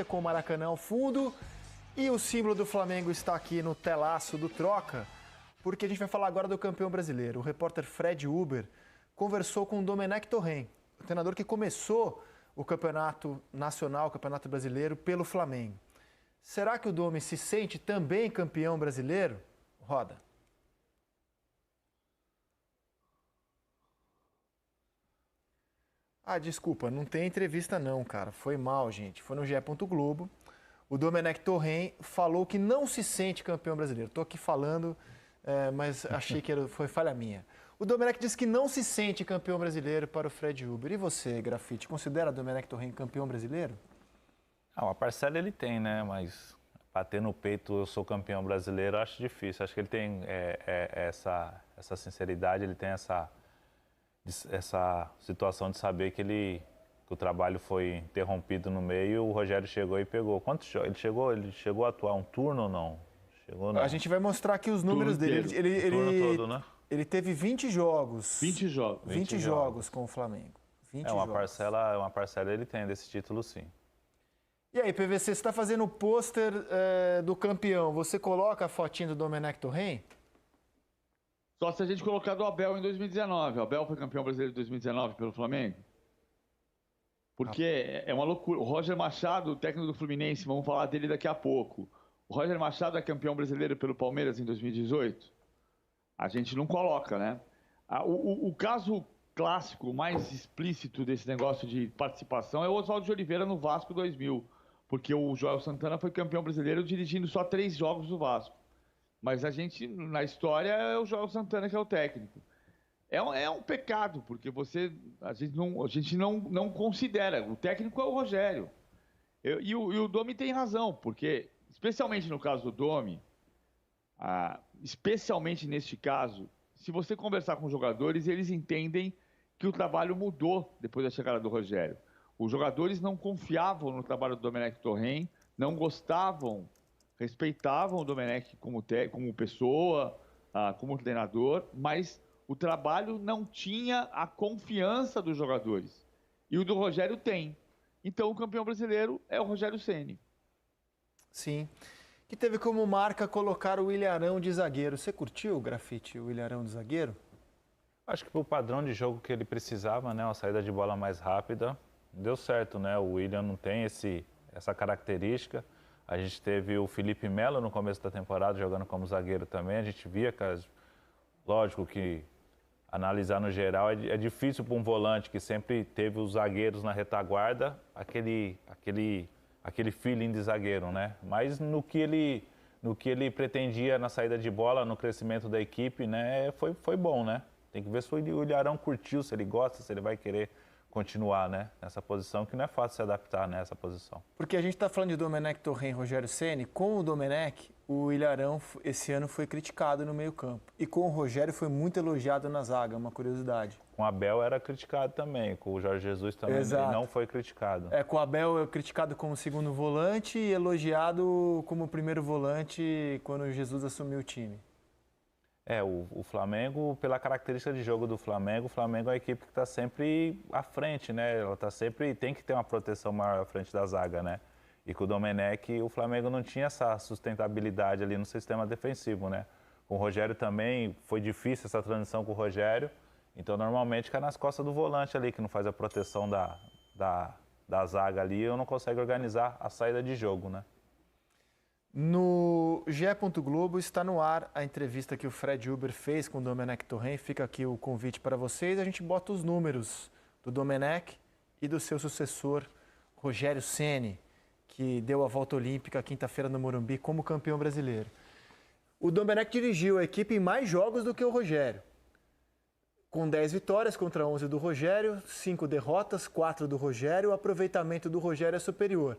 Com o Maracanã ao fundo e o símbolo do Flamengo está aqui no telaço do Troca, porque a gente vai falar agora do campeão brasileiro. O repórter Fred Uber conversou com o Domenech Torrent, o treinador que começou o campeonato nacional, o campeonato brasileiro, pelo Flamengo. Será que o Dome se sente também campeão brasileiro? Roda. Ah, desculpa, não tem entrevista não, cara. Foi mal, gente. Foi no GE. Globo. O Domenech Torrent falou que não se sente campeão brasileiro. Estou aqui falando, mas achei que foi falha minha. O Domenech disse que não se sente campeão brasileiro para o Fred Uber. E você, Grafite, considera o Domenech Torrent campeão brasileiro? Uma parcela ele tem, né? Mas bater no peito, eu sou campeão brasileiro, eu acho difícil. Acho que ele tem essa sinceridade, ele tem essa situação de saber que o trabalho foi interrompido no meio, o Rogério chegou e pegou. Quantos jogos? Ele chegou a atuar um turno ou não? Chegou, não? A gente vai mostrar aqui os números dele. Turno todo, né? Ele teve 20 jogos. 20 jogos. 20 jogos com o Flamengo. 20 uma jogos. parcela ele tem desse título, sim. E aí, PVC, você está fazendo o pôster do campeão. Você coloca a fotinha do Domenech Torrent? Só se a gente colocar do Abel em 2019. O Abel foi campeão brasileiro em 2019 pelo Flamengo. Porque é uma loucura. O Roger Machado, o técnico do Fluminense, vamos falar dele daqui a pouco. O Roger Machado é campeão brasileiro pelo Palmeiras em 2018? A gente não coloca, né? O caso clássico, mais explícito desse negócio de participação é o Oswaldo de Oliveira no Vasco 2000. Porque o Joel Santana foi campeão brasileiro dirigindo só 3 jogos do Vasco. Mas a gente, na história, é o Joel Santana que é o técnico. É um pecado, porque a gente não considera. O técnico é o Rogério. E o Domi tem razão, porque, especialmente no caso do Domi, especialmente neste caso, se você conversar com os jogadores, eles entendem que o trabalho mudou depois da chegada do Rogério. Os jogadores não confiavam no trabalho do Domenech Torrent, não gostavam, respeitavam o Domenech como pessoa, como treinador, mas o trabalho não tinha a confiança dos jogadores. E o do Rogério tem. Então o campeão brasileiro é o Rogério Ceni. Sim. Que teve como marca colocar o Ilharão de zagueiro. Você curtiu, Grafite, o Ilharão de zagueiro? Acho que pro padrão de jogo que ele precisava, né? Uma saída de bola mais rápida, deu certo, né? O William não tem essa característica. A gente teve o Felipe Melo no começo da temporada jogando como zagueiro também. A gente via, cara, lógico que analisar no geral é difícil para um volante que sempre teve os zagueiros na retaguarda, aquele feeling de zagueiro, né? Mas no que ele pretendia na saída de bola, no crescimento da equipe, né? Foi bom, né? Tem que ver se o Ilharão curtiu, se ele gosta, se ele vai querer continuar, né, nessa posição, que não é fácil se adaptar nessa posição. Porque a gente está falando de Domenech Torrent e Rogério Ceni. Com o Domenech, o Ilharão esse ano foi criticado no meio-campo. E com o Rogério foi muito elogiado na zaga, uma curiosidade. Com o Abel era criticado também, com o Jorge Jesus também. Exato. Ele não foi criticado. Com o Abel é criticado como segundo volante e elogiado como primeiro volante quando Jesus assumiu o time. O Flamengo, pela característica de jogo do Flamengo, o Flamengo é uma equipe que está sempre à frente, né? Ela tem que ter uma proteção maior à frente da zaga, né? E com o Domenech, o Flamengo não tinha essa sustentabilidade ali no sistema defensivo, né? Com o Rogério também foi difícil essa transição com o Rogério, então normalmente cai nas costas do volante ali, que não faz a proteção da zaga ali e não consegue organizar a saída de jogo, né? No GE. Globo está no ar a entrevista que o Fred Uber fez com o Domenech Torrent. Fica aqui o convite para vocês. A gente bota os números do Domenech e do seu sucessor, Rogério Ceni, que deu a volta olímpica quinta-feira no Morumbi como campeão brasileiro. O Domenech dirigiu a equipe em mais jogos do que o Rogério. Com 10 vitórias contra 11 do Rogério, 5 derrotas, 4 do Rogério. O aproveitamento do Rogério é superior.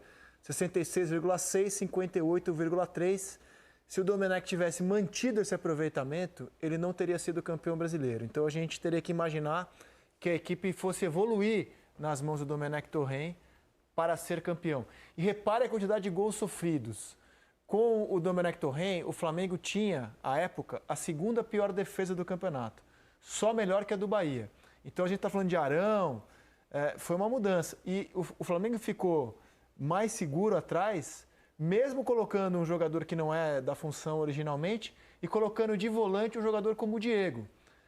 66,6, 58,3. Se o Domenech tivesse mantido esse aproveitamento, ele não teria sido campeão brasileiro. Então a gente teria que imaginar que a equipe fosse evoluir nas mãos do Domenech Torrent para ser campeão. E repare a quantidade de gols sofridos. Com o Domenech Torrent, o Flamengo tinha, à época, a segunda pior defesa do campeonato. Só melhor que a do Bahia. Então a gente está falando de Arão, foi uma mudança. E o Flamengo ficou mais seguro atrás, mesmo colocando um jogador que não é da função originalmente e colocando de volante um jogador como o Diego.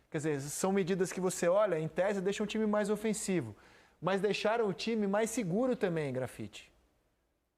Quer dizer, são medidas que você olha, em tese, deixam o time mais ofensivo, mas deixaram o time mais seguro também, Grafite.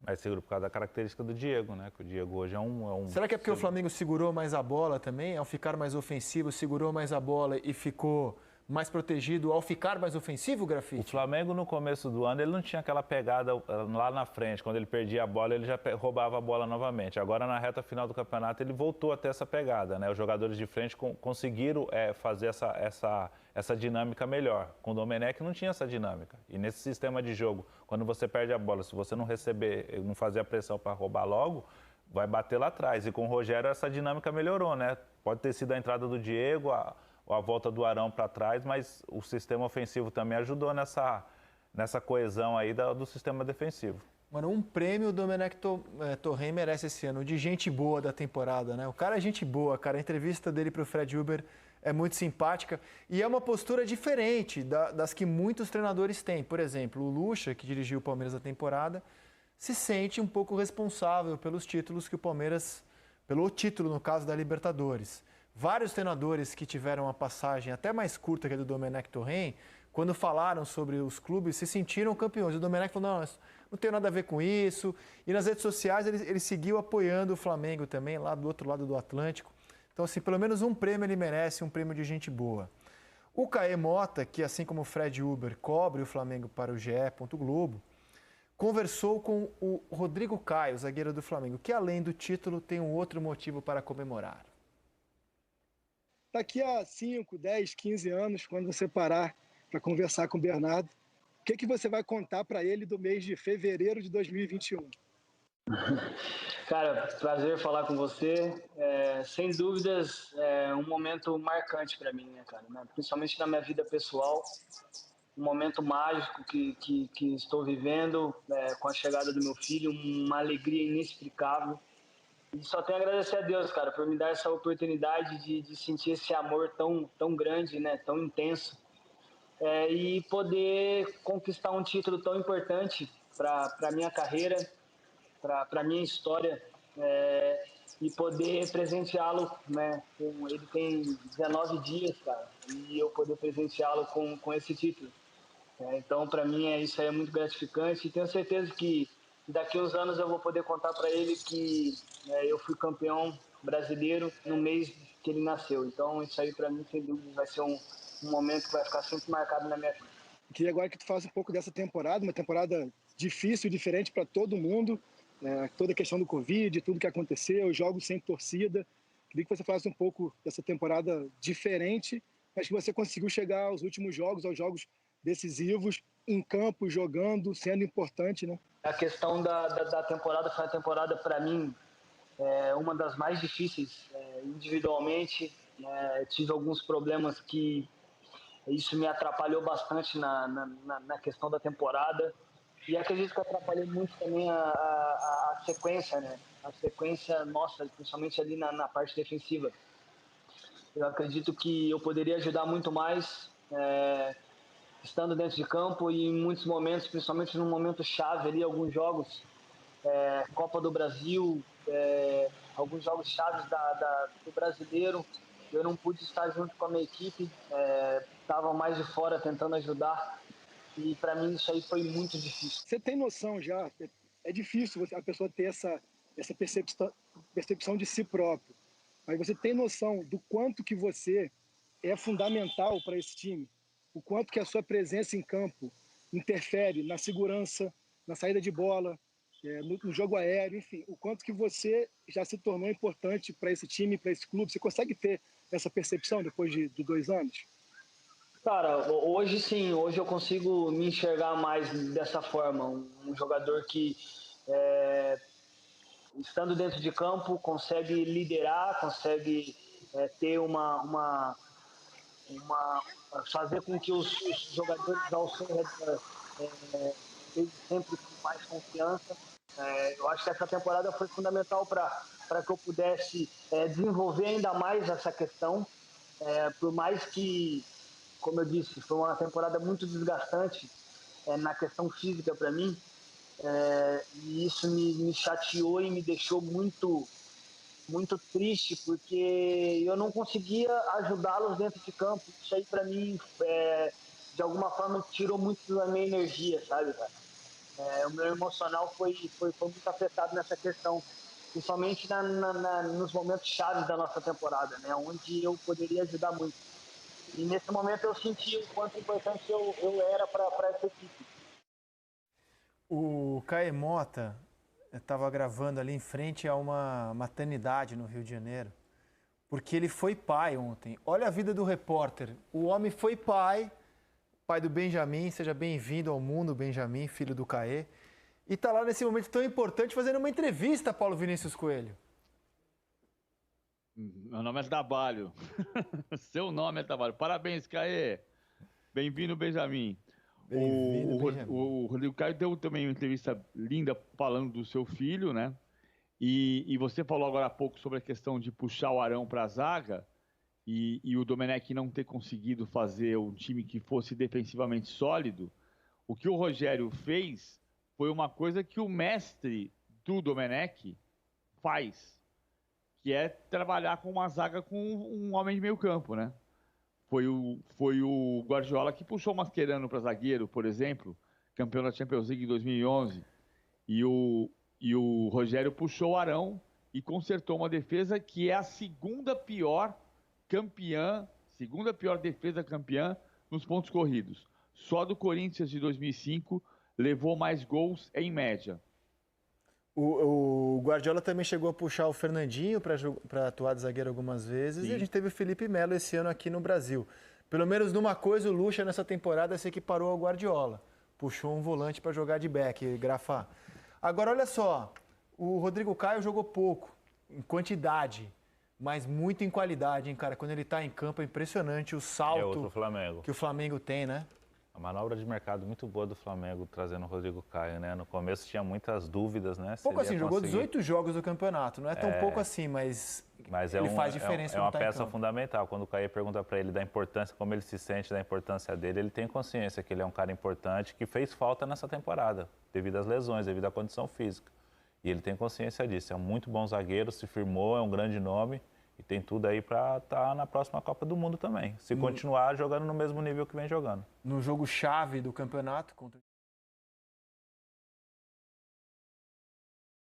Mais seguro por causa da característica do Diego, né? Que o Diego hoje é um... Será que é porque o Flamengo segurou mais a bola também? Ao ficar mais ofensivo, segurou mais a bola e ficou mais protegido ao ficar mais ofensivo, Grafite? O Flamengo, no começo do ano, ele não tinha aquela pegada lá na frente. Quando ele perdia a bola, ele já roubava a bola novamente. Agora, na reta final do campeonato, ele voltou a ter essa pegada, né? Os jogadores de frente conseguiram fazer essa dinâmica melhor. Com o Domenech não tinha essa dinâmica. E nesse sistema de jogo, quando você perde a bola, se você não receber, não fazer a pressão para roubar logo, vai bater lá atrás. E com o Rogério, essa dinâmica melhorou, né? Pode ter sido a entrada do Diego, a volta do Arão para trás, mas o sistema ofensivo também ajudou nessa coesão aí do sistema defensivo. Mano, um prêmio o Domenech Torren merece esse ano, de gente boa da temporada, né? O cara é gente boa, cara. A entrevista dele para o Fred Uber é muito simpática e é uma postura diferente das que muitos treinadores têm. Por exemplo, o Lucha, que dirigiu o Palmeiras na temporada, se sente um pouco responsável pelos títulos que o Palmeiras... pelo título, no caso, da Libertadores. Vários treinadores que tiveram uma passagem até mais curta que a do Domenech Torren, quando falaram sobre os clubes, se sentiram campeões. O Domenech falou, não tem nada a ver com isso. E nas redes sociais ele seguiu apoiando o Flamengo também, lá do outro lado do Atlântico. Então, assim, pelo menos um prêmio ele merece, um prêmio de gente boa. O Caê Mota, que assim como o Fred Uber cobre o Flamengo para o GE. Globo, conversou com o Rodrigo Caio, zagueiro do Flamengo, que além do título tem um outro motivo para comemorar. Daqui a 5, 10, 15 anos, quando você parar para conversar com o Bernardo, o que você vai contar para ele do mês de fevereiro de 2021? Cara, prazer falar com você. Sem dúvidas, é um momento marcante para mim, né, cara? Principalmente na minha vida pessoal. Um momento mágico que estou vivendo com a chegada do meu filho, uma alegria inexplicável. E só tenho a agradecer a Deus, cara, por me dar essa oportunidade de sentir esse amor tão grande, né, tão intenso. E poder conquistar um título tão importante para a minha carreira, para a minha história, e poder presenteá-lo, né, ele tem 19 dias, cara, e eu poder presenteá-lo com esse título. Então, para mim, isso aí é muito gratificante e tenho certeza que daqui a uns anos eu vou poder contar para ele que eu fui campeão brasileiro no mês que ele nasceu. Então, isso aí para mim, sem dúvida, vai ser um momento que vai ficar sempre marcado na minha vida. Queria agora que tu falasse um pouco dessa temporada, uma temporada difícil e diferente para todo mundo, toda a questão do Covid, tudo que aconteceu, jogos sem torcida. Queria que você falasse um pouco dessa temporada diferente, mas que você conseguiu chegar aos últimos jogos, aos jogos decisivos, em campo, jogando, sendo importante, né? A questão da temporada foi uma temporada, para mim, uma das mais difíceis individualmente. Tive alguns problemas que isso me atrapalhou bastante na questão da temporada. E acredito que atrapalhou muito também a sequência, né? A sequência nossa, principalmente ali na parte defensiva. Eu acredito que eu poderia ajudar muito mais estando dentro de campo e em muitos momentos, principalmente num momento chave ali, alguns jogos, Copa do Brasil, alguns jogos chaves do brasileiro, eu não pude estar junto com a minha equipe, estava mais de fora tentando ajudar e para mim isso aí foi muito difícil. Você tem noção já, é difícil a pessoa ter essa percepção de si próprio, mas você tem noção do quanto que você é fundamental para esse time? O quanto que a sua presença em campo interfere na segurança, na saída de bola, no jogo aéreo, enfim, o quanto que você já se tornou importante para esse time, para esse clube. Você consegue ter essa percepção depois de 2 anos? Cara, hoje sim, hoje eu consigo me enxergar mais dessa forma. Um jogador que, estando dentro de campo, consegue liderar, consegue ter fazer com que os jogadores ao seu redor estejam sempre com mais confiança. Eu acho que essa temporada foi fundamental para que eu pudesse desenvolver ainda mais essa questão, por mais que, como eu disse, foi uma temporada muito desgastante na questão física para mim, E isso me chateou e me deixou muito triste, porque eu não conseguia ajudá-los dentro de campo. Isso aí, para mim, de alguma forma, tirou muito da minha energia, sabe, cara? O meu emocional foi muito afetado nessa questão, principalmente nos momentos chaves da nossa temporada, né? Onde eu poderia ajudar muito. E nesse momento eu senti o quanto importante eu era para essa equipe. O Caê Mota estava gravando ali em frente a uma maternidade no Rio de Janeiro, porque ele foi pai ontem. Olha a vida do repórter. O homem foi pai do Benjamin. Seja bem-vindo ao mundo, Benjamin, filho do Caê. E está lá nesse momento tão importante fazendo uma entrevista, Paulo Vinícius Coelho. Meu nome é Trabalho. Seu nome é Trabalho. Parabéns, Caê. Bem-vindo, Benjamin. O Rodrigo Caio deu também uma entrevista linda falando do seu filho, né? E você falou agora há pouco sobre a questão de puxar o Arão para a zaga e o Domenech não ter conseguido fazer um time que fosse defensivamente sólido. O que o Rogério fez foi uma coisa que o mestre do Domenech faz, que é trabalhar com uma zaga com um homem de meio campo, né? Foi o Guardiola que puxou o Mascherano para zagueiro, por exemplo, campeão da Champions League em 2011. E o Rogério puxou o Arão e consertou uma defesa que é a segunda pior defesa campeã nos pontos corridos. Só do Corinthians de 2005 levou mais gols em média. O Guardiola também chegou a puxar o Fernandinho para atuar de zagueiro algumas vezes. Sim. E a gente teve o Felipe Melo esse ano aqui no Brasil. Pelo menos numa coisa, o Lucha nessa temporada se equiparou ao Guardiola. Puxou um volante para jogar de back, Grafa. Agora, olha só, o Rodrigo Caio jogou pouco, em quantidade, mas muito em qualidade, hein, cara? Quando ele está em campo é impressionante o salto que o Flamengo tem, né? A manobra de mercado muito boa do Flamengo trazendo o Rodrigo Caio, né? No começo tinha muitas dúvidas, né? Pouco assim, jogou 18 jogos do campeonato, não é tão pouco assim, mas ele faz diferença. É uma peça fundamental. Quando o Caio pergunta para ele da importância, como ele se sente da importância dele, ele tem consciência que ele é um cara importante, que fez falta nessa temporada, devido às lesões, devido à condição física. E ele tem consciência disso. É um muito bom zagueiro, se firmou, é um grande nome e tem tudo aí para estar na próxima Copa do Mundo também. Se continuar jogando no mesmo nível que vem jogando. No jogo chave do campeonato contra